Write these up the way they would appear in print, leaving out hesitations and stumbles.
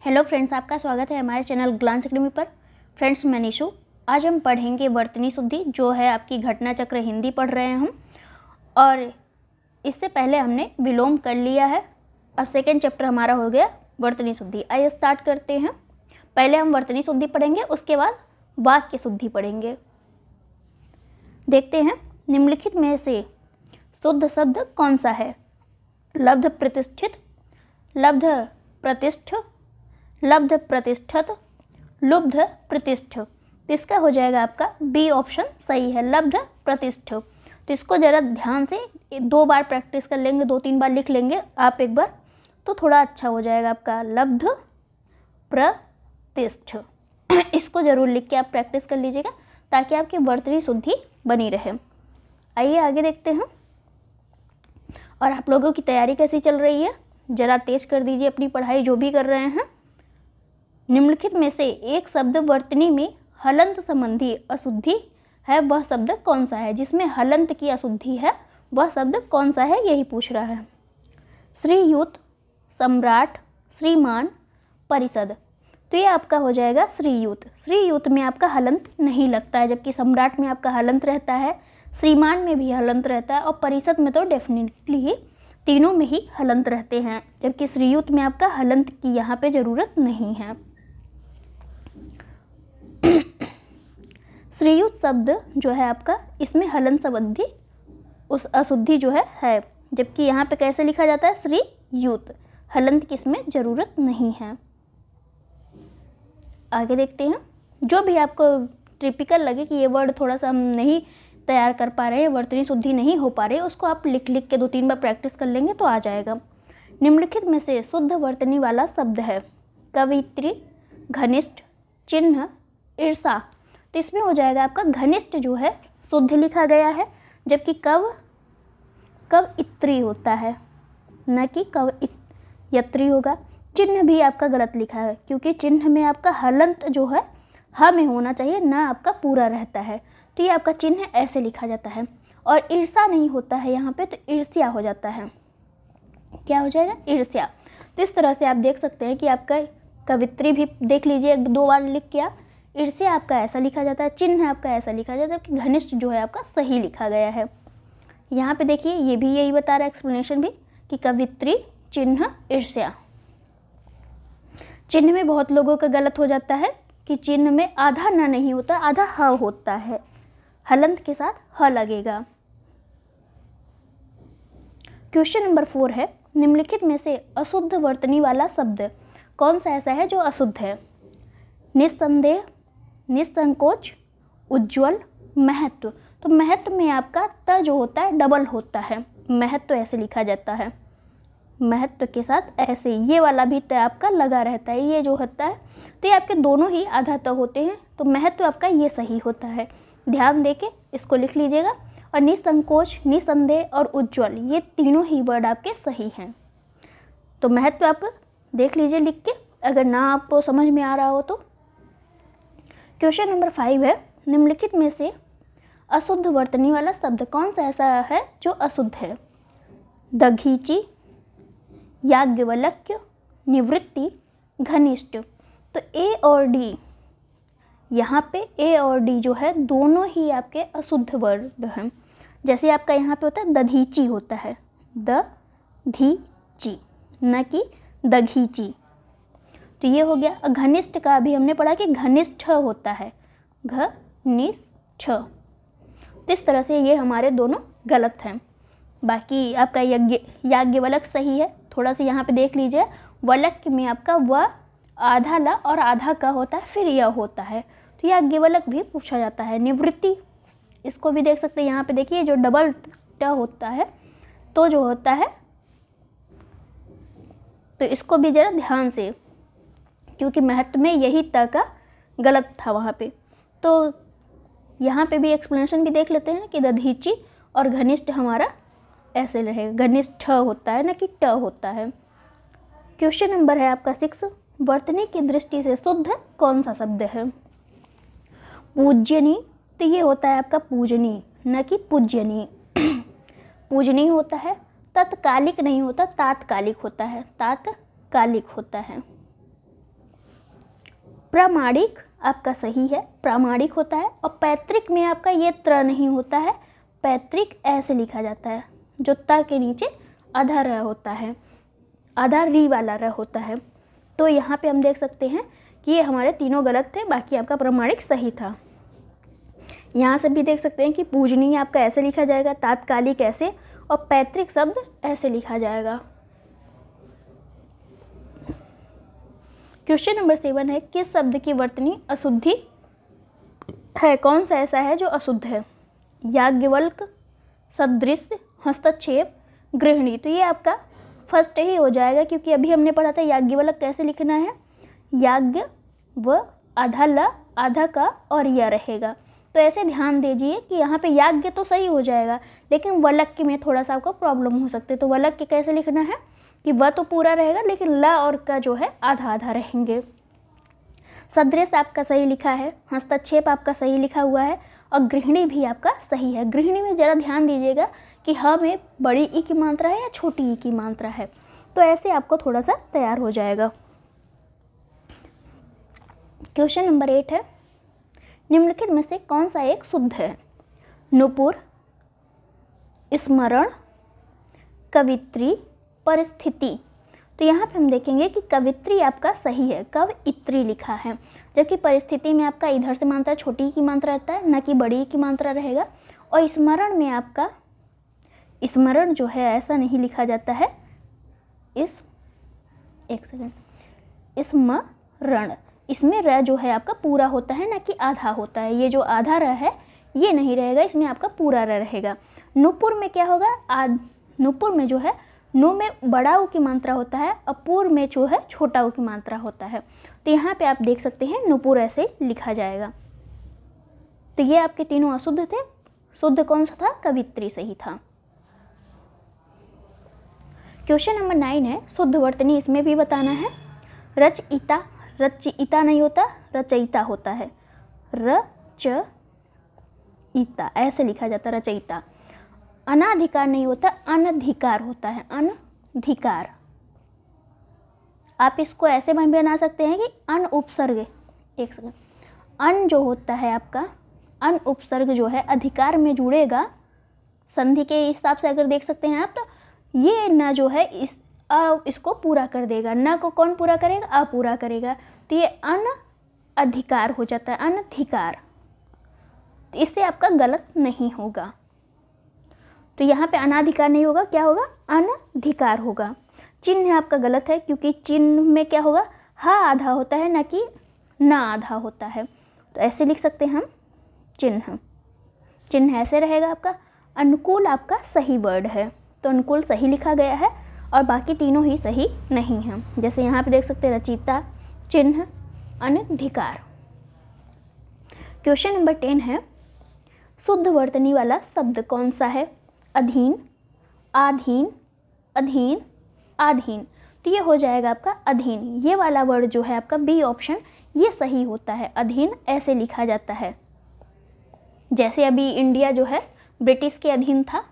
Hello friends, आपका स्वागत है हमारे चैनल ग्लांस एकेडमी पर। फ्रेंड्स, मैं निशु। आज हम पढ़ेंगे वर्तनी शुद्धि, जो है आपकी घटना चक्र हिंदी पढ़ रहे हैं हम। और इससे पहले हमने विलोम कर लिया है। अब सेकेंड चैप्टर हमारा हो गया वर्तनी शुद्धि। आइए स्टार्ट करते हैं। पहले हम वर्तनी शुद्धि पढ़ेंगे, उसके बाद वाक्य शुद्धि पढ़ेंगे। देखते हैं, निम्नलिखित में से शुद्ध शब्द कौन सा है? लब्ध प्रतिष्ठित, लब्ध प्रतिष्ठ, लब्ध प्रतिष्ठत, लुब्ध प्रतिष्ठ। तो इसका हो जाएगा आपका बी ऑप्शन सही है, लब्ध प्रतिष्ठ। तो इसको ज़रा ध्यान से 2 बार प्रैक्टिस कर लेंगे, 2-3 बार लिख लेंगे आप एक बार, तो थोड़ा अच्छा हो जाएगा आपका। लब्ध प्रतिष्ठ इसको ज़रूर लिख के आप प्रैक्टिस कर लीजिएगा, ताकि आपकी वर्तनी शुद्धि बनी रहे। आइए आगे देखते हैं। और आप लोगों की तैयारी कैसी चल रही है? ज़रा तेज कर दीजिए अपनी पढ़ाई, जो भी कर रहे हैं। निम्नलिखित में से एक शब्द वर्तनी में हलंत संबंधी अशुद्धि है, वह शब्द कौन सा है? जिसमें हलंत की अशुद्धि है, वह शब्द कौन सा है, यही पूछ रहा है। श्रीयुत, सम्राट, श्रीमान, परिषद। तो ये आपका हो जाएगा श्रीयुत। श्रीयुत में आपका हलंत नहीं लगता है, जबकि सम्राट में आपका हलंत रहता है, श्रीमान में भी हलंत रहता है, और परिषद में तो डेफिनेटली ही तीनों में ही हलंत रहते हैं, जबकि श्रीयुत में आपका हलंत की यहाँ पे ज़रूरत नहीं है। श्रीयुत शब्द जो है आपका, इसमें हलंत संबंधी उस अशुद्धि जो है, जबकि यहाँ पे कैसे लिखा जाता है? श्रीयुत। हलंत की इसमें ज़रूरत नहीं है। आगे देखते हैं। जो भी आपको टिपिकल लगे कि ये वर्ड थोड़ा सा हम नहीं तैयार कर पा रहे हैं, वर्तनी शुद्धि नहीं हो पा रही, उसको आप लिख के 2-3 बार प्रैक्टिस कर लेंगे तो आ जाएगा। निम्नलिखित में से शुद्ध वर्तनी वाला शब्द है? कवित्री, घनिष्ठ, चिन्ह, ईर्षा। तो इसमें हो जाएगा आपका घनिष्ठ जो है शुद्ध लिखा गया है, जबकि कवयित्री होता है, न कि कवयित्री होगा। चिन्ह भी आपका गलत लिखा है, क्योंकि चिन्ह में आपका हलंत जो है ह में होना चाहिए, ना आपका पूरा रहता है। तो ये आपका चिन्ह ऐसे लिखा जाता है। और ईर्षा नहीं होता है यहाँ पे, तो ईर्ष्या हो जाता है। क्या हो जाएगा? ईर्ष्या। तो इस तरह से आप देख सकते हैं कि आपका कवित्री भी देख लीजिए, 2 बार लिख के आप। ईर्ष्या आपका ऐसा लिखा जाता है, चिन्ह आपका ऐसा लिखा जाता है, जबकि घनिष्ठ जो है आपका सही लिखा गया है। यहाँ पे देखिए, ये भी यही बता रहा है एक्सप्लेनेशन भी, कि कवित्री, चिन्ह, ईर्ष्या। चिन्ह में बहुत लोगों का गलत हो जाता है कि चिन्ह में आधा न नहीं होता, आधा ह होता है, हलंत के साथ ह लगेगा। क्वेश्चन नंबर 4 है, निम्नलिखित में से अशुद्ध वर्तनी वाला शब्द कौन सा ऐसा है जो अशुद्ध है? निस्संदेह, निसंकोच, उज्ज्वल, महत्व। तो महत्व में आपका त जो होता है डबल होता है, महत्व ऐसे लिखा जाता है, महत्व के साथ ऐसे ये वाला भी त आपका लगा रहता है, ये जो होता है। तो ये आपके दोनों ही आधा त होते हैं, तो महत्व आपका ये सही होता है। ध्यान देके इसको लिख लीजिएगा। और निसंकोच, निसंदेह और उज्ज्वल, ये तीनों ही वर्ड आपके सही हैं। तो महत्व आप देख लीजिए लिख के, अगर ना आपको समझ में आ रहा हो तो। क्वेश्चन नंबर 5 है, निम्नलिखित में से अशुद्ध वर्तनी वाला शब्द कौन सा ऐसा है जो अशुद्ध है? दघीची, याज्ञवल्क्य, निवृत्ति, घनिष्ठ। तो ए और डी, यहाँ पे ए और डी जो है दोनों ही आपके अशुद्ध वर्ड हैं। जैसे आपका यहाँ पे होता है दधीची होता है, दधीची, न कि दघीची। तो ये हो गया। घनिष्ठ का भी हमने पढ़ा कि घनिष्ठ होता है, घनिष्ठ। तो इस तरह से ये हमारे दोनों गलत हैं। बाकी आपका याज्ञवल्क्य सही है। थोड़ा सा यहाँ पे देख लीजिए, वलक्य में आपका व आधा ल और आधा क होता है, फिर यह होता है, तो याज्ञवल्क्य भी पूछा जाता है। निवृत्ति, इसको भी देख सकते हैं, यहाँ पे देखिए जो डबल ट होता है, तो जो होता है, तो इसको भी जरा ध्यान से, क्योंकि महत्व में यही त का गलत था वहाँ पे। तो यहाँ पे भी एक्सप्लेनेशन भी देख लेते हैं कि दधीची और घनिष्ठ हमारा ऐसे रहेगा, घनिष्ठ होता है, ना कि ट होता है। क्वेश्चन नंबर है आपका 6, वर्तनी की दृष्टि से शुद्ध कौन सा शब्द है? पूज्यनी। तो ये होता है आपका पूजनी, न कि पूज्यनी। पूजनी होता है। तत्कालिक नहीं होता, तात्कालिक होता है, तात्कालिक होता है। प्रामाणिक आपका सही है, प्रामाणिक होता है। और पैतृक में आपका ये त्र नहीं होता है, पैतृक ऐसे लिखा जाता है, जो ता के नीचे आधा र होता है, आधा री वाला र होता है। तो यहाँ पे हम देख सकते हैं कि ये हमारे तीनों गलत थे, बाकी आपका प्रामाणिक सही था। यहाँ से भी देख सकते हैं कि पूजनीय आपका ऐसे लिखा जाएगा, तात्कालिक ऐसे, और पैतृक शब्द ऐसे लिखा जाएगा। क्वेश्चन नंबर 7 है, किस शब्द की वर्तनी अशुद्धि है, कौन सा ऐसा है जो अशुद्ध है? याज्ञवल्क, सदृश, हस्तक्षेप, गृहिणी। तो ये आपका फर्स्ट ही हो जाएगा, क्योंकि अभी हमने पढ़ा था याज्ञवल्क कैसे लिखना है, याज्ञ व आधा ल आधा का और यह रहेगा। तो ऐसे ध्यान दीजिए कि यहाँ पे याज्ञ तो सही हो जाएगा, लेकिन वलक्य में थोड़ा सा आपको प्रॉब्लम हो सकती है। तो वलक्य कैसे लिखना है कि व तो पूरा रहेगा, लेकिन ल और का जो है आधा आधा रहेंगे। सदृश आपका सही लिखा है, हस्तक्षेप आपका सही लिखा हुआ है, और गृहिणी भी आपका सही है। गृहिणी में ज़रा ध्यान दीजिएगा कि हाँ में बड़ी ई की मात्रा है या छोटी ई की मात्रा है, तो ऐसे आपको थोड़ा सा तैयार हो जाएगा। क्वेश्चन नंबर 8 है, निम्नलिखित में से कौन सा एक शुद्ध है? नुपुर, स्मरण, कवित्री, परिस्थिति। तो यहाँ पे हम देखेंगे कि कवित्री आपका सही है, कवित्री लिखा है, जबकि परिस्थिति में आपका इधर से मात्रा छोटी की मात्रा रहता है, न कि बड़ी की मात्रा रहेगा। और स्मरण में आपका स्मरण जो है ऐसा नहीं लिखा जाता है, स्मरण, इसमें र जो है आपका पूरा होता है, न कि आधा होता है। ये जो आधा र है ये नहीं रहेगा, इसमें आपका पूरा र रहेगा। नुपुर में क्या होगा, नुपुर में जो है नु में बड़ा ऊ की मात्रा होता है, और पुर में जो है छोटा ऊ की मात्रा होता है। तो यहाँ पे आप देख सकते हैं नुपुर ऐसे लिखा जाएगा। तो ये आपके तीनों अशुद्ध थे, शुद्ध कौन सा था? कवित्री सही था। क्वेश्चन नंबर 9 है, शुद्ध वर्तनी इसमें भी बताना है। रचयिता, रचयिता नहीं होता, रचयिता होता है, रचयिता ऐसे लिखा जाता है, रचयिता। अनाधिकार नहीं होता, अनधिकार होता है, अनधिकार। आप इसको ऐसे भी बना सकते हैं कि अन उपसर्ग, एक सेकंड, अन जो होता है आपका, अन उपसर्ग जो है अधिकार में जुड़ेगा, संधि के हिसाब से अगर देख सकते हैं आप, तो ये न जो है इसको पूरा कर देगा, न को कौन पूरा करेगा? अ पूरा करेगा। तो ये अन अधिकार हो जाता है, अनधिकार। तो इससे आपका गलत नहीं होगा। तो यहाँ पे अनाधिकार नहीं होगा, क्या होगा? अनधिकार होगा। चिन्ह आपका गलत है, क्योंकि चिन्ह में क्या होगा, हा आधा होता है, न कि न आधा होता है। तो ऐसे लिख सकते हैं हम चिन्ह, चिन्ह ऐसे रहेगा आपका। अनुकूल आपका सही वर्ड है, तो अनुकूल सही लिखा गया है, और बाकी तीनों ही सही नहीं हैं। जैसे यहाँ पे देख सकते हैं रचयिता, चिन्ह, अनधिकार। क्वेश्चन नंबर 10 है, शुद्ध वर्तनी वाला शब्द कौन सा है? अधीन, आधीन, अधीन, आधीन। तो ये हो जाएगा आपका अधीन। ये वाला वर्ड जो है आपका बी ऑप्शन, ये सही होता है। अधीन ऐसे लिखा जाता है, जैसे अभी इंडिया जो है ब्रिटिश के अधीन था,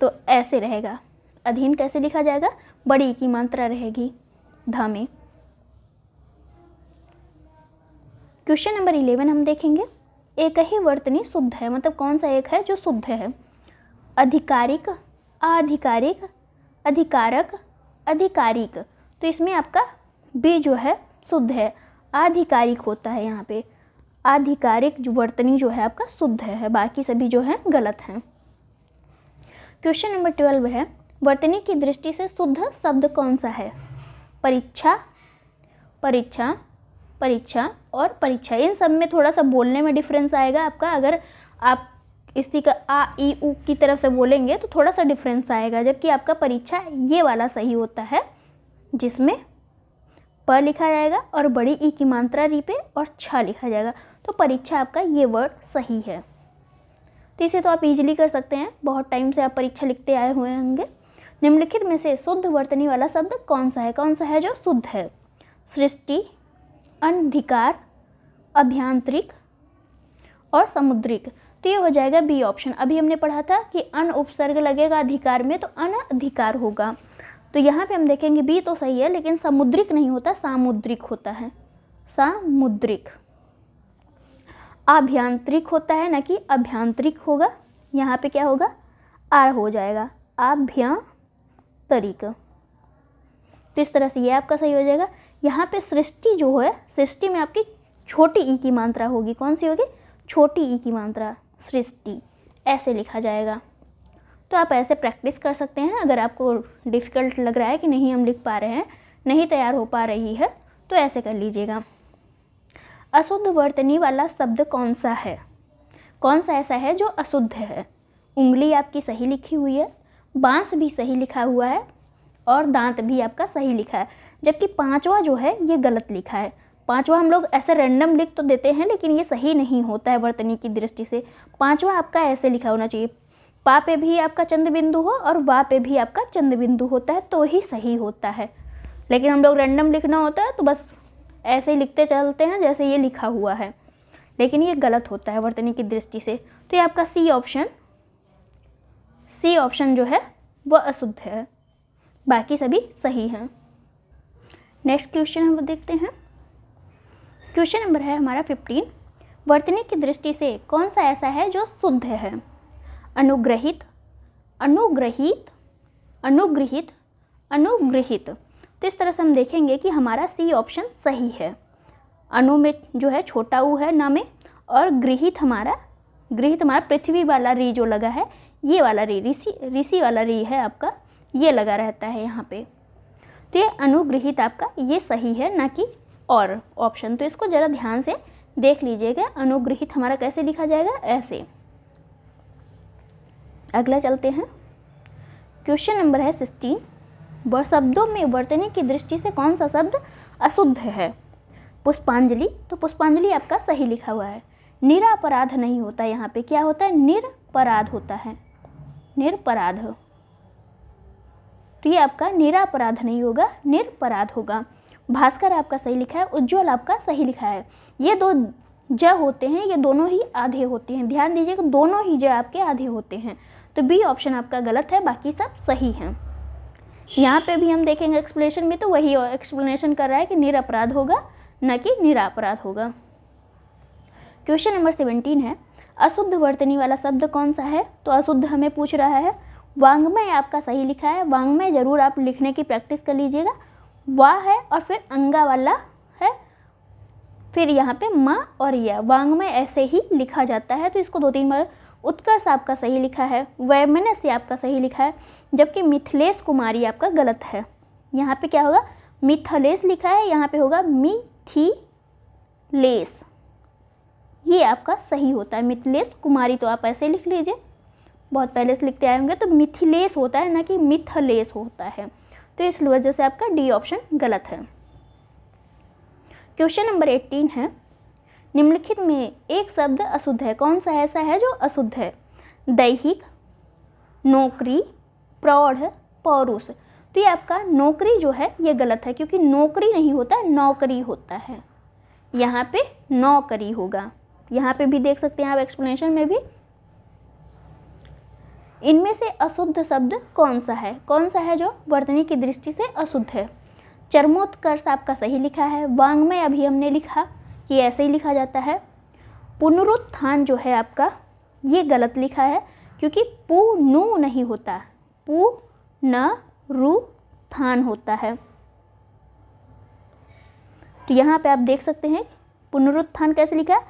तो ऐसे रहेगा। अधीन कैसे लिखा जाएगा? बड़ी की मात्रा रहेगी ध में। क्वेश्चन नंबर 11 हम देखेंगे, एक ही वर्तनी शुद्ध है, मतलब कौन सा एक है जो शुद्ध है? अधिकारिक, आधिकारिक, अधिकारक, अधिकारिक। तो इसमें आपका बी जो है शुद्ध है, आधिकारिक होता है। यहाँ पे आधिकारिक जो वर्तनी जो है आपका शुद्ध है, बाकी सभी जो है गलत हैं। क्वेश्चन नंबर 12 है, वर्तनी की दृष्टि से शुद्ध शब्द कौन सा है? परीक्षा, परीक्षा, परीक्षा और परीक्षा। इन सब में थोड़ा सा बोलने में डिफरेंस आएगा आपका। अगर आप इसी का आ ई उ की तरफ से बोलेंगे तो थोड़ा सा डिफरेंस आएगा, जबकि आपका परीक्षा ये वाला सही होता है, जिसमें प लिखा जाएगा और बड़ी ई की मात्रा री पे और छ लिखा जाएगा। तो परीक्षा आपका ये वर्ड सही है। तो इसे तो आप इजीली कर सकते हैं, बहुत टाइम से आप परीक्षा लिखते आए हुए होंगे। निम्नलिखित में से शुद्ध वर्तनी वाला शब्द कौन सा है? कौन सा है जो शुद्ध है? सृष्टि, अनधिकार, अभ्यांतरिक और समुद्रिक। तो ये हो जाएगा बी ऑप्शन। अभी हमने पढ़ा था कि अन उपसर्ग लगेगा अधिकार में, तो अनधिकार होगा। तो तो यहाँ पे हम देखेंगे बी तो सही है, लेकिन समुद्रिक नहीं होता, सामुद्रिक होता है, सामुद्रिक। आभ्यंतरिक होता है, ना कि अभ्यंतरिक होगा। यहाँ पे क्या होगा, आर हो जाएगा, आभ्यंतरिक। तो इस तरह से ये आपका सही हो जाएगा। यहाँ पे सृष्टि जो है, सृष्टि में आपकी छोटी ई की मात्रा होगी, कौन सी होगी, छोटी ई की मात्रा, सृष्टि, ऐसे लिखा जाएगा। तो आप ऐसे प्रैक्टिस कर सकते हैं। अगर आपको डिफ़िकल्ट लग रहा है कि नहीं हम लिख पा रहे हैं, नहीं तैयार हो पा रही है, तो ऐसे कर लीजिएगा। अशुद्ध वर्तनी वाला शब्द कौन सा है, कौन सा ऐसा है जो अशुद्ध है। उंगली आपकी सही लिखी हुई है, बांस भी सही लिखा हुआ है, और दांत भी आपका सही लिखा है, जबकि पांचवा जो है ये गलत लिखा है। पांचवा हम लोग ऐसे रैंडम लिख तो देते हैं, लेकिन ये सही नहीं होता है वर्तनी की दृष्टि से। पांचवा आपका ऐसे लिखा होना चाहिए, पा पे भी आपका चंद्र बिंदु हो और वा पे भी आपका चंद्र बिंदु होता है, तो ही सही होता है। लेकिन हम लोग रैंडम लिखना होता है तो बस ऐसे ही लिखते चलते हैं जैसे ये लिखा हुआ है, लेकिन ये गलत होता है वर्तनी की दृष्टि से। तो ये आपका सी ऑप्शन जो है वह अशुद्ध है, बाकी सभी सही हैं। नेक्स्ट क्वेश्चन हम देखते हैं। क्वेश्चन नंबर है हमारा 15। वर्तनी की दृष्टि से कौन सा ऐसा है जो शुद्ध है। अनुग्रहित, अनुग्रहित, अनुग्रहित, अनुग्रहित। तो इस तरह से हम देखेंगे कि हमारा सी ऑप्शन सही है। अनु में जो है छोटा ऊ है ना में, और गृहित हमारा पृथ्वी वाला री जो लगा है, ये वाला री, ऋषि वाला री है आपका, ये लगा रहता है यहाँ पे। तो ये अनुग्रहित आपका ये सही है, ना कि और ऑप्शन। तो इसको ज़रा ध्यान से देख लीजिएगा। अनुग्रहित हमारा कैसे लिखा जाएगा, ऐसे। अगला चलते हैं। क्वेश्चन नंबर है 16। शब्दों में वर्तनी की दृष्टि से कौन सा शब्द अशुद्ध है। पुष्पांजलि, तो पुष्पांजलि आपका सही लिखा हुआ है। निरपराध नहीं होता, यहाँ पे क्या होता है, निरपराध होता है, निरपराध। तो ये आपका निरपराध नहीं होगा, निरपराध होगा। भास्कर आपका सही लिखा है, उज्ज्वल आपका सही लिखा है। ये दो ज होते हैं, ये दोनों ही आधे होते हैं, ध्यान दीजिएगा, दोनों ही ज आपके आधे होते हैं। तो बी ऑप्शन आपका गलत है, बाकी सब सही हैं। यहाँ पे भी हम देखेंगे एक्सप्लेनेशन में, तो वही एक्सप्लेनेशन कर रहा है कि निरपराध होगा, न कि निरापराध होगा। क्वेश्चन नंबर 17 है। अशुद्ध वर्तनी वाला शब्द कौन सा है। तो अशुद्ध हमें पूछ रहा है। वांग्मय आपका सही लिखा है, वांग्मय जरूर आप लिखने की प्रैक्टिस कर लीजिएगा। वाह है और फिर अंगा वाला है, फिर यहाँ पे माँ और या, वांग्मय ऐसे ही लिखा जाता है। तो इसको 2-3 बार। उत्कर्ष आपका सही लिखा है, वैमनस्य आपका सही लिखा है, जबकि मिथिलेश कुमारी आपका गलत है। यहाँ पे क्या होगा, मिथिलेश लिखा है, यहाँ पे होगा मिथिलेश, ये आपका सही होता है। मिथिलेश कुमारी तो आप ऐसे लिख लीजिए, बहुत पहले से लिखते आए होंगे, तो मिथिलेश होता है, ना कि मिथिलेश होता है। तो इस वजह से आपका डी ऑप्शन गलत है। क्वेश्चन नंबर 18 है। निम्नलिखित में एक शब्द अशुद्ध है, कौन सा ऐसा है जो अशुद्ध है। दैहिक, नौकरी, प्रौढ़, पौरुष। तो ये आपका नौकरी जो है ये गलत है, क्योंकि नौकरी नहीं होता, नौकरी होता है। यहाँ पे नौकरी होगा, यहाँ पे भी देख सकते हैं आप एक्सप्लेनेशन में भी। इनमें से अशुद्ध शब्द कौन सा है जो वर्तनी की दृष्टि से अशुद्ध है। चरमोत्कर्ष आपका सही लिखा है। वांग्मय अभी हमने लिखा कि ऐसे ही लिखा जाता है। पुनरुत्थान जो है आपका ये गलत लिखा है, क्योंकि पुनु नहीं होता, पुनरुत्थान होता है। तो यहाँ पे आप देख सकते हैं पुनरुत्थान कैसे लिखा है,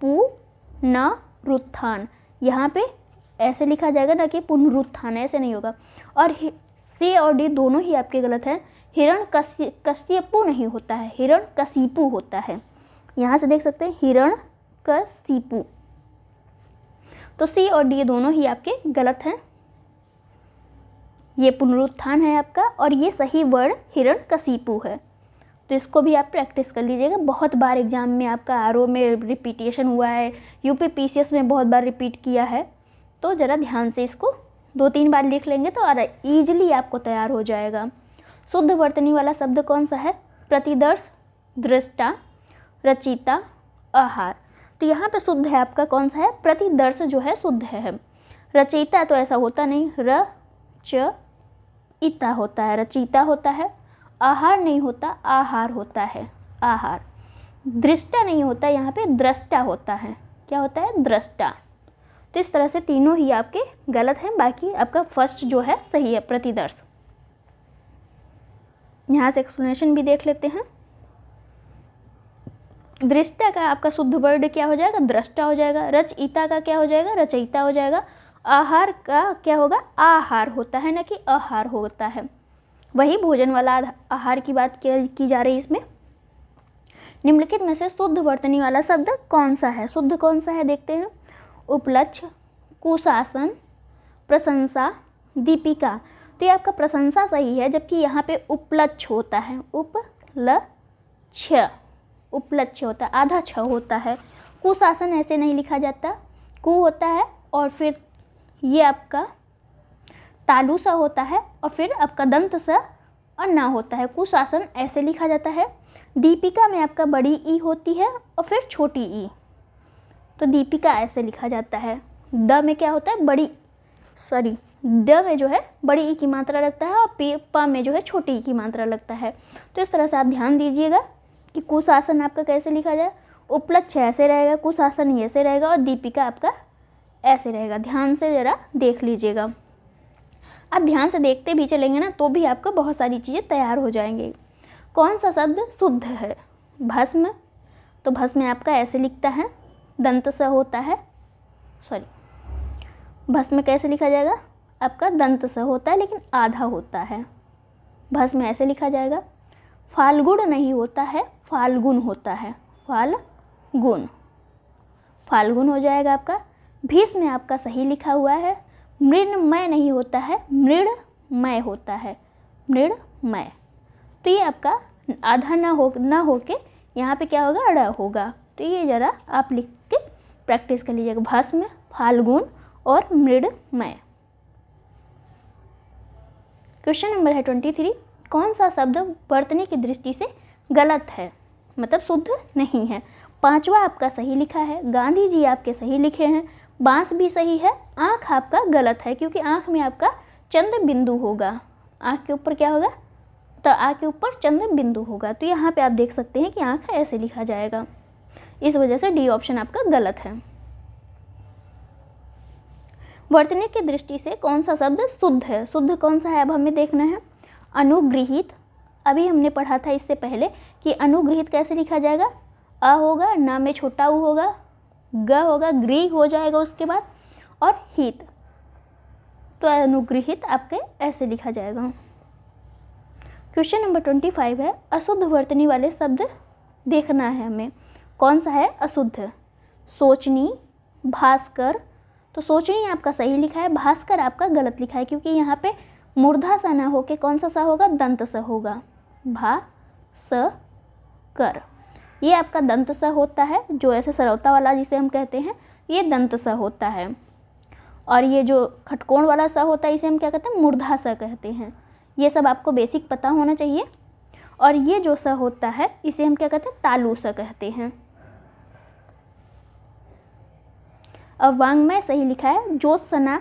पुनरुत्थान, यहाँ पे ऐसे लिखा जाएगा, ना कि पुनरुत्थान, ऐसे नहीं होगा। और सी और डी दोनों ही आपके गलत हैं। हिरण्यकशिपु नहीं होता है, हिरण्यकशिपु होता है। यहाँ से देख सकते हैं हिरण्यकशिपु, तो सी और डी दोनों ही आपके गलत हैं। ये पुनरुत्थान है आपका, और ये सही वर्ड हिरण्यकशिपु है। तो इसको भी आप प्रैक्टिस कर लीजिएगा। बहुत बार एग्जाम में आपका आरओ में रिपीटेशन हुआ है, यूपी पीसीएस में बहुत बार रिपीट किया है, तो ज़रा ध्यान से इसको 2-3 बार लिख लेंगे तो ईजिली आपको तैयार हो जाएगा। शुद्ध वर्तनी वाला शब्द कौन सा है। प्रतिदर्श, दृष्टा, रचिता, आहार। तो यहाँ पे शुद्ध है आपका कौन सा है, प्रतिदर्श जो है शुद्ध है। रचयिता तो ऐसा होता नहीं, रचयिता होता है, रचयिता होता है। आहार नहीं होता, आहार होता है, आहार। दृष्टा नहीं होता, यहाँ पे दृष्टा होता है। क्या होता है? दृष्टा। तो इस तरह से तीनों ही आपके गलत हैं, बाकी आपका फर्स्ट जो है सही है, प्रतिदर्श। यहाँ से एक्सप्लेनेशन भी देख लेते हैं। दृष्टा का आपका शुद्ध वर्ड क्या हो जाएगा? दृष्टा हो जाएगा। रचयिता का क्या हो जाएगा? रचयिता हो जाएगा। आहार का क्या होगा? आहार होता है, ना कि आहार होता है। वही भोजन वाला आहार की बात की जा रही है इसमें। निम्नलिखित में से शुद्ध वर्तनी वाला शब्द कौन सा है? शुद्ध कौन सा है देखते हैं। उपलक्ष्य, कुशासन, प्रशंसा, दीपिका। तो ये आपका प्रशंसा सही है, जबकि यहाँ पे उपलक्ष्य होता है, उपलक्ष्य, उपलक्ष्य होता है, आधा छ होता है। कुशासन ऐसे नहीं लिखा जाता, कु होता है और फिर ये आपका तालु सा होता है और फिर आपका दंत सा और ना होता है। कुशासन ऐसे लिखा जाता है। दीपिका में आपका बड़ी ई होती है और फिर छोटी ई, तो दीपिका ऐसे लिखा जाता है। द में क्या होता है? द में जो है बड़ी ई की मात्रा लगता है और प में जो है छोटी ई की मात्रा लगता है। तो इस तरह से आप ध्यान दीजिएगा कि कुशासन आपका कैसे लिखा जाए। उपलक्ष्य ऐसे रहेगा, कुशासन ऐसे रहेगा और दीपिका आपका ऐसे रहेगा। ध्यान से ज़रा देख लीजिएगा। आप ध्यान से देखते भी चलेंगे ना तो भी आपको बहुत सारी चीज़ें तैयार हो जाएंगी। कौन सा शब्द शुद्ध है? भस्म। तो भस्म आपका ऐसे लिखता है, दंत स होता है, भस्म कैसे लिखा जाएगा? आपका दंत स होता है लेकिन आधा होता है, भस्म ऐसे लिखा जाएगा। फाल्गुन नहीं होता है, फाल्गुन होता है, फाल्गुन, फाल्गुन हो जाएगा आपका। भीष्म में आपका सही लिखा हुआ है। मृण्मय नहीं होता है, मृण्मय होता है, मृण्मय। तो ये आपका आधा ना हो के यहाँ पे क्या होगा? अड़ा होगा। तो ये ज़रा आप लिख के प्रैक्टिस कर लीजिएगा। भस्म, फाल्गुन और मृण्मय। क्वेश्चन नंबर है 23। कौन सा शब्द वर्तनी की दृष्टि से गलत है, मतलब शुद्ध नहीं है? पांचवा आपका सही लिखा है, गांधी जी आपके सही लिखे हैं, बांस भी सही है, आँख आपका गलत है क्योंकि आँख में आपका चंद्र बिंदु होगा। आँख के ऊपर क्या होगा? तो आँख के ऊपर चंद्र बिंदु होगा। तो यहाँ पे आप देख सकते हैं कि आँख ऐसे लिखा जाएगा। इस वजह से डी ऑप्शन आपका गलत है। वर्तनी की दृष्टि से कौन सा शब्द शुद्ध है? शुद्ध कौन सा है अब हमें देखना है। अनुगृहित, अभी हमने पढ़ा था इससे पहले कि अनुगृहित कैसे लिखा जाएगा। अ होगा, न में छोटा उ होगा, ग होगा, गृह हो जाएगा उसके बाद, और हित। तो अनुगृहित आपके ऐसे लिखा जाएगा। क्वेश्चन नंबर 25 है, अशुद्ध वर्तनी वाले शब्द देखना है हमें। कौन सा है अशुद्ध? सोचनी, भास्कर। तो सोचनी आपका सही लिखा है, भास्कर आपका गलत लिखा है क्योंकि यहाँ पे मूर्धा सा ना होके कौन सा होगा? दंत स होगा, भा स कर। ये आपका दंत स होता है, जो ऐसे सरौता वाला जिसे हम कहते हैं ये दंत स होता है। और ये जो खटकोण वाला स होता है इसे हम क्या कहते हैं? मूर्धा स कहते हैं। ये सब आपको बेसिक पता होना चाहिए। और ये जो स होता है इसे हम क्या कहते हैं? तालु स कहते हैं। अब वांग्मय सही लिखा है, ज्योत्सना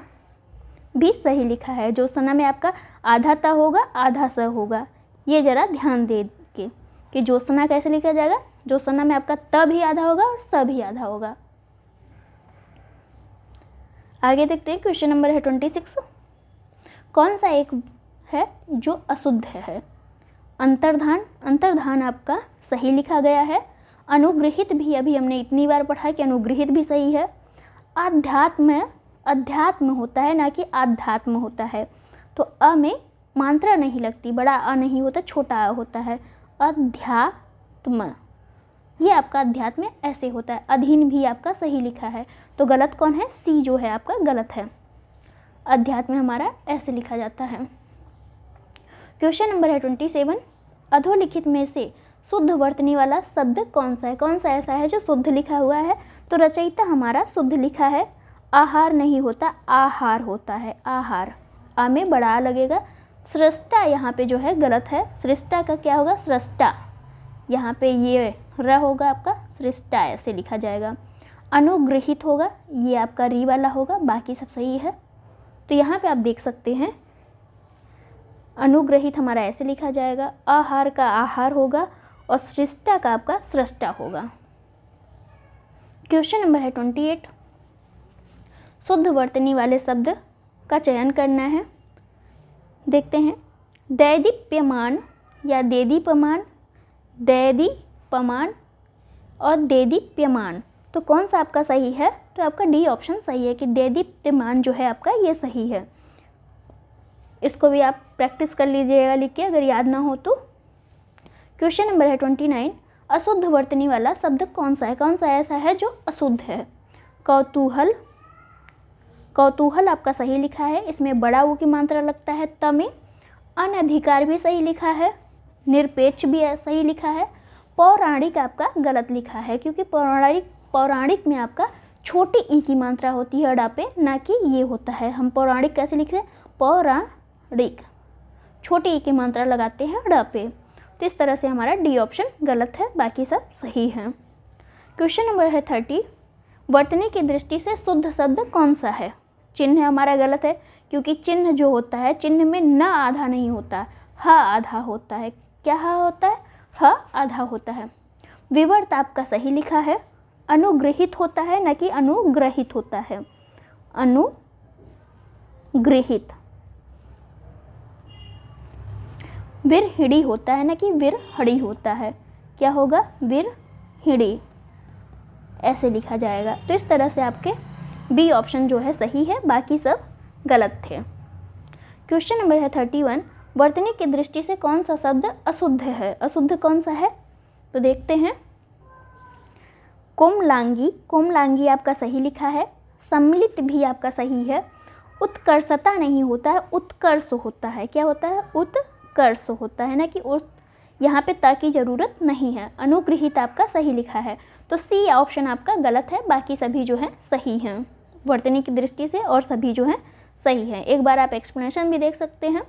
भी सही लिखा है। ज्योत्सना में आपका आधा त होगा, आधा स होगा। ये जरा ध्यान दे के कि ज्योत्सना कैसे लिखा जाएगा। ज्योत्सना में आपका त भी आधा होगा और स भी आधा होगा। आगे देखते हैं। क्वेश्चन नंबर है 26। कौन सा एक है जो अशुद्ध है? अंतर्धान, अंतर्धान आपका सही लिखा गया है। अनुगृहित भी अभी हमने इतनी बार पढ़ा कि अनुगृहित भी सही है। आध्यात्म, अध्यात्म होता है ना कि आध्यात्म होता है। तो अ में मात्रा नहीं लगती, बड़ा अ नहीं होता, छोटा अ होता है। अध्यात्म, ये आपका अध्यात्म ऐसे होता है। अधीन भी आपका सही लिखा है। तो गलत कौन है? सी जो है आपका गलत है। अध्यात्म हमारा ऐसे लिखा जाता है। क्वेश्चन नंबर है 27। अधोलिखित में से शुद्ध वर्तनी वाला शब्द कौन सा है? कौन सा ऐसा है जो शुद्ध लिखा हुआ है? तो रचयिता हमारा शुद्ध लिखा है। आहार नहीं होता, आहार होता है, आहार। आ में बड़ा आ लगेगा। सृष्टा यहाँ पे जो है गलत है। सृष्टा का क्या होगा? सृष्टा। यहाँ पे ये र होगा आपका, सृष्टा ऐसे लिखा जाएगा। अनुगृहित होगा, ये आपका री वाला होगा, बाकी सब सही है। तो यहाँ पे आप देख सकते हैं अनुग्रहित हमारा ऐसे लिखा जाएगा, आहार का आहार होगा और सृष्टा का आपका सृष्टा होगा। क्वेश्चन नंबर है 28, शुद्ध वर्तनी वाले शब्द का चयन करना है। देखते हैं, दैदीप्यमान या देदीप्यमान, दैदीप्यमान और देदीप्यमान, तो कौन सा आपका सही है? तो आपका डी ऑप्शन सही है कि देदीप्यमान जो है आपका ये सही है। इसको भी आप प्रैक्टिस कर लीजिएगा लिख के, अगर याद ना हो तो। क्वेश्चन नंबर है 29, अशुद्ध वर्तनी वाला शब्द कौन सा है? कौन सा ऐसा है जो अशुद्ध है? कौतूहल, कौतूहल आपका सही लिखा है, इसमें बड़ा ऊ की मात्रा लगता है त में। अनधिकार भी सही लिखा है, निरपेक्ष भी सही लिखा है। पौराणिक आपका गलत लिखा है, क्योंकि पौराणिक में आपका छोटी ई की मात्रा होती है अड़ा पे, ना कि ये होता है। हम पौराणिक कैसे लिखते हैं? पौराणिक, छोटी ई की मात्रा लगाते हैं अड़ा पे। तो इस तरह से हमारा डी ऑप्शन गलत है, बाकी सब सही है। क्वेश्चन नंबर है 30, वर्तनी की दृष्टि से शुद्ध शब्द कौन सा है? चिन्ह हमारा गलत है, क्योंकि चिन्ह जो होता है, चिन्ह में न आधा नहीं होता, ह आधा होता है। क्या ह होता है? ह आधा होता है। विवर्त आपका सही लिखा है, अनुग्रहित होता है न कि अनुग्रहित होता है, अनुग्रहित। विरहिड़ी होता है न कि विरहड़ी होता है। क्या होगा? विरहिड़ी, ऐसे लिखा जाएगा। तो इस तरह से आपके बी ऑप्शन जो है सही है, बाकी सब गलत थे। क्वेश्चन नंबर है 31, वर्तनी की दृष्टि से कौन सा शब्द अशुद्ध है? अशुद्ध कौन सा है? तो देखते हैं, कोमलांगी, कोमलांगी आपका सही लिखा है। सम्मिलित भी आपका सही है। उत्कर्षता नहीं होता है, उत्कर्ष होता है। क्या होता है? उत्कर्ष होता है, ना कि यहाँ पे ता की ज़रूरत नहीं है। अनुग्रहित आपका सही लिखा है, तो सी ऑप्शन आपका गलत है, बाकी सभी जो है सही हैं वर्तनी की दृष्टि से, और सभी जो है सही हैं। एक बार आप एक्सप्लेनेशन भी देख सकते हैं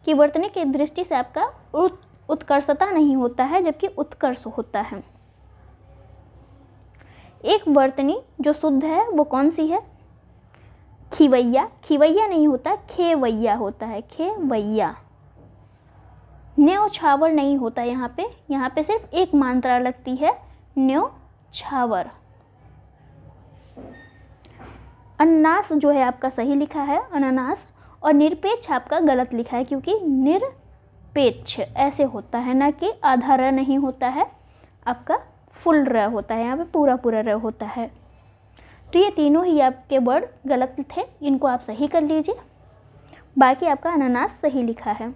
कि वर्तनी की दृष्टि से आपका उत्कर्षता नहीं होता है, जबकि उत्कर्ष होता है। एक वर्तनी जो शुद्ध है वो कौन सी है? खिवैया, खिवैया नहीं होता, खेवैया होता है, खेवैया। न्यौछावर नहीं होता यहाँ पे सिर्फ एक मात्रा लगती है, न्यौछावर। अनानास जो है आपका सही लिखा है, अनानास। और निरपेक्ष आपका गलत लिखा है, क्योंकि निरपेक्ष ऐसे होता है, ना कि आधा र नहीं होता है, आपका फुल र होता है, यहाँ पे पूरा पूरा र होता है। तो ये तीनों ही आपके वर्ड गलत थे, इनको आप सही कर लीजिए। बाकी आपका अनानास सही लिखा है।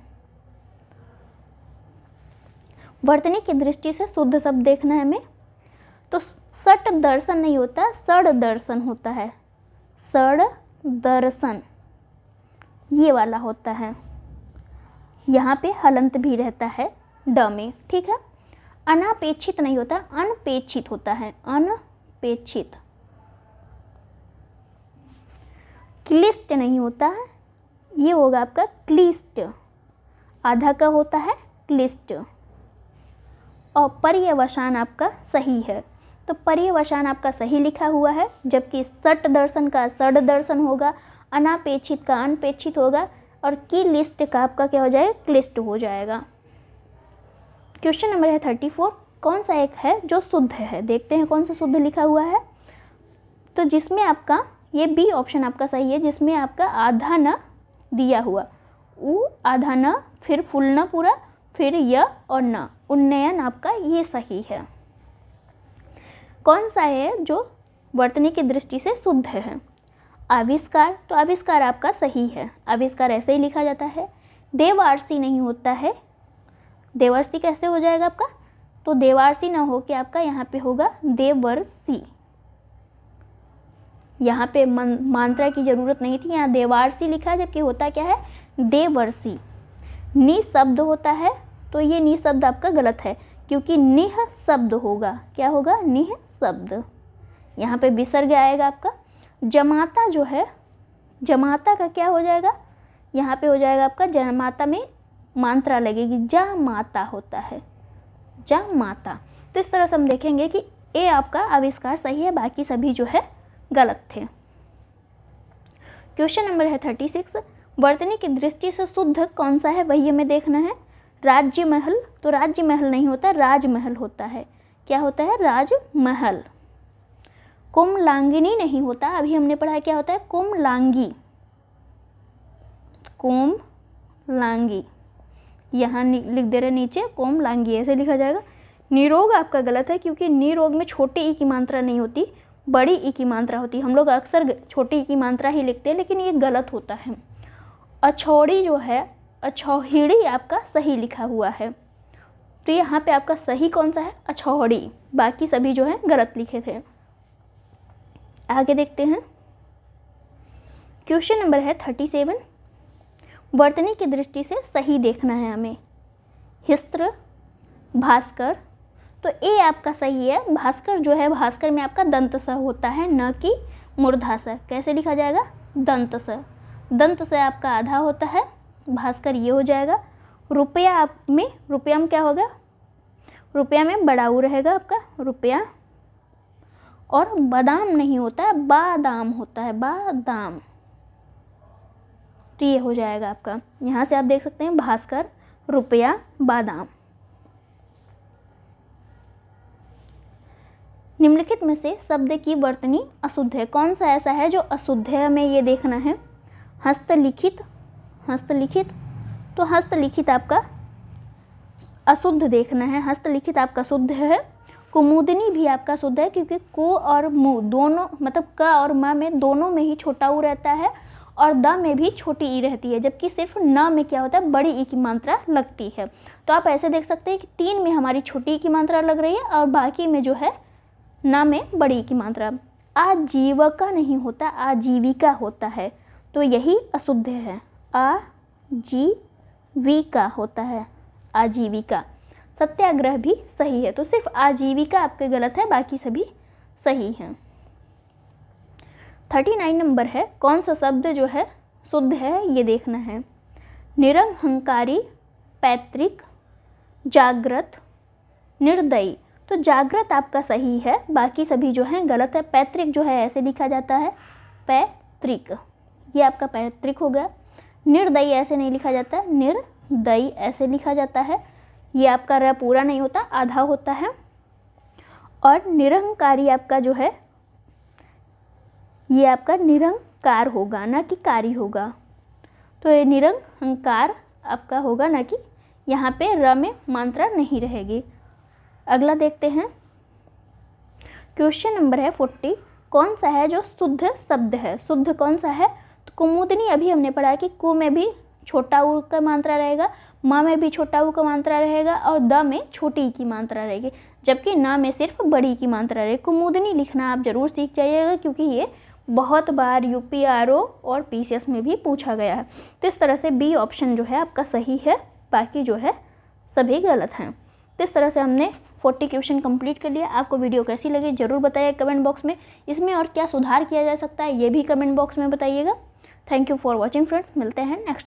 वर्तनी की दृष्टि से शुद्ध शब्द देखना है हमें, तो सट दर्शन नहीं होता, सड़ दर्शन होता है, सड़ दर्शन ये वाला होता है। यहाँ पे हलंत भी रहता है ड में, ठीक है। अनापेक्षित नहीं होता, अनपेक्षित होता है, अनपेक्षित। क्लिष्ट नहीं होता है, ये होगा आपका क्लिष्ट, आधा का होता है क्लिष्ट। और पर्यवसान आपका सही है, तो पर्यवसान आपका सही लिखा हुआ है, जबकि सट दर्शन का सड़ दर्शन होगा, अनापेक्षित का अनपेक्षित होगा, और की लिस्ट का आपका क्या हो जाएगा? क्लिष्ट हो जाएगा। क्वेश्चन नंबर है 34, कौन सा एक है जो शुद्ध है? देखते हैं कौन सा शुद्ध लिखा हुआ है। तो जिसमें आपका ये बी ऑप्शन आपका सही है, जिसमें आपका आधा न दिया हुआ, उ आधा न, फिर फुल न पूरा, फिर य और न, उन्नयन आपका ये सही है। कौन सा है जो वर्तनी की दृष्टि से शुद्ध है? आविष्कार, तो आविष्कार आपका सही है, आविष्कार ऐसे ही लिखा जाता है। देवारसी नहीं होता है, देवर्षि कैसे हो जाएगा आपका? तो देवारसी ना हो के आपका यहाँ पे होगा देवर्षि। यहाँ पे मात्रा की जरूरत नहीं थी, यहाँ देवारसी लिखा है, जबकि होता क्या है? देवर्षि। नि शब्द होता है, तो ये नि शब्द आपका गलत है, क्योंकि निह शब्द होगा। क्या होगा? निह शब्द। यहाँ पे विसर्ग आएगा आपका। जमाता जो है, जमाता का क्या हो जाएगा? यहाँ पे हो जाएगा आपका जमाता में मात्रा लगेगी, जामाता होता है, जामाता। तो इस तरह से हम देखेंगे कि ए आपका आविष्कार सही है, बाकी सभी जो है गलत थे। क्वेश्चन नंबर है 36, वर्तनी की दृष्टि से शुद्ध कौन सा है वही हमें देखना है। राज्य महल, तो राज्य महल नहीं होता, राजमहल होता है। क्या होता है? राजमहल। कोमलांगिनी नहीं होता, अभी हमने पढ़ा क्या होता है? कोमलांगी। कोमलांगी यहाँ लिख दे रहे नीचे, कोमलांगी ऐसे लिखा जाएगा। निरोग आपका गलत है, क्योंकि निरोग में छोटी ई की मात्रा नहीं होती, बड़ी ई की मात्रा होती है। हम लोग अक्सर छोटी ई की मात्रा ही लिखते हैं, लेकिन ये गलत होता है। अछौड़ी जो है, अछौहिड़ी आपका सही लिखा हुआ है। तो यहाँ पे आपका सही कौन सा है? अछौड़ी। बाकी सभी जो है गलत लिखे थे। आगे देखते हैं। क्वेश्चन नंबर है 37। वर्तनी की दृष्टि से सही देखना है हमें। हिस्त्र, भास्कर, तो ए आपका सही है। भास्कर जो है, भास्कर में आपका दंत स होता है, न कि मूर्धा स। कैसे लिखा जाएगा? दंत स। दंत से आपका आधा होता है, भास्कर ये हो जाएगा। रुपया में क्या होगा? रुपया में बड़ा ऊ रहेगा आपका, रुपया। और बादाम नहीं होता है, बादाम होता है, बादाम। तो ये हो जाएगा आपका, यहाँ से आप देख सकते हैं भास्कर, रुपया, बादाम। निम्नलिखित में से शब्द की वर्तनी अशुद्ध है। कौन सा ऐसा है जो अशुद्ध है, हमें ये देखना है। हस्तलिखित, हस्तलिखित, तो हस्तलिखित आपका अशुद्ध देखना है। हस्तलिखित आपका शुद्ध है। कुमुदनी भी आपका शुद्ध है, क्योंकि को और मु दोनों, मतलब क और म में दोनों में ही छोटा ऊ रहता है, और द में भी छोटी ई रहती है, जबकि सिर्फ न में क्या होता है? बड़ी ई की मात्रा लगती है। तो आप ऐसे देख सकते हैं कि 3 में हमारी छोटी ई की मात्रा लग रही है, और बाकी में जो है न में बड़ी ई की मात्रा। आजीविका नहीं होता, आजीविका होता है, तो यही अशुद्ध है। आजीविका होता है, आजीविका। सत्याग्रह भी सही है, तो सिर्फ आजीविका आपके गलत है, बाकी सभी सही हैं। 39 नंबर है। कौन सा शब्द जो है शुद्ध है, ये देखना है। निरहंकारी, पैतृक, जागृत, निर्दयी, तो जागृत आपका सही है, बाकी सभी जो हैं गलत है। पैतृक जो है ऐसे लिखा जाता है, पैतृक, ये आपका पैतृक हो गया। निर्दयी ऐसे नहीं लिखा जाता है, निर्दयी ऐसे लिखा जाता है। ये आपका र पूरा नहीं होता, आधा होता है। और निरहंकारी आपका जो है, ये आपका निरंकार होगा, ना कि कारी होगा। तो ये निरंकार आपका होगा, ना कि यहाँ पे र में मात्रा नहीं रहेगी। अगला देखते हैं। क्वेश्चन नंबर है 40। कौन सा है जो शुद्ध शब्द है? शुद्ध कौन सा है? तो कुमुदनी अभी हमने पढ़ा कि कु में भी छोटा ऊ का मात्रा रहेगा, म में भी छोटा ऊ का मात्रा रहेगा, और द में छोटी ई की मात्रा रहेगी, जबकि न में सिर्फ बड़ी ई की मात्रा रहेगी। कुमुदनी लिखना आप जरूर सीख जाइएगा, क्योंकि ये बहुत बार UPRO और PCS में भी पूछा गया है। तो इस तरह से बी ऑप्शन जो है आपका सही है, बाकी जो है सभी गलत हैं। तो इस तरह से हमने 40 क्वेश्चन कंप्लीट कर लिया। आपको वीडियो कैसी लगी जरूर बताइए कमेंट बॉक्स में। इसमें और क्या सुधार किया जा सकता है ये भी कमेंट बॉक्स में बताइएगा। Thank you for watching friends, मिलते हैं नेक्स्ट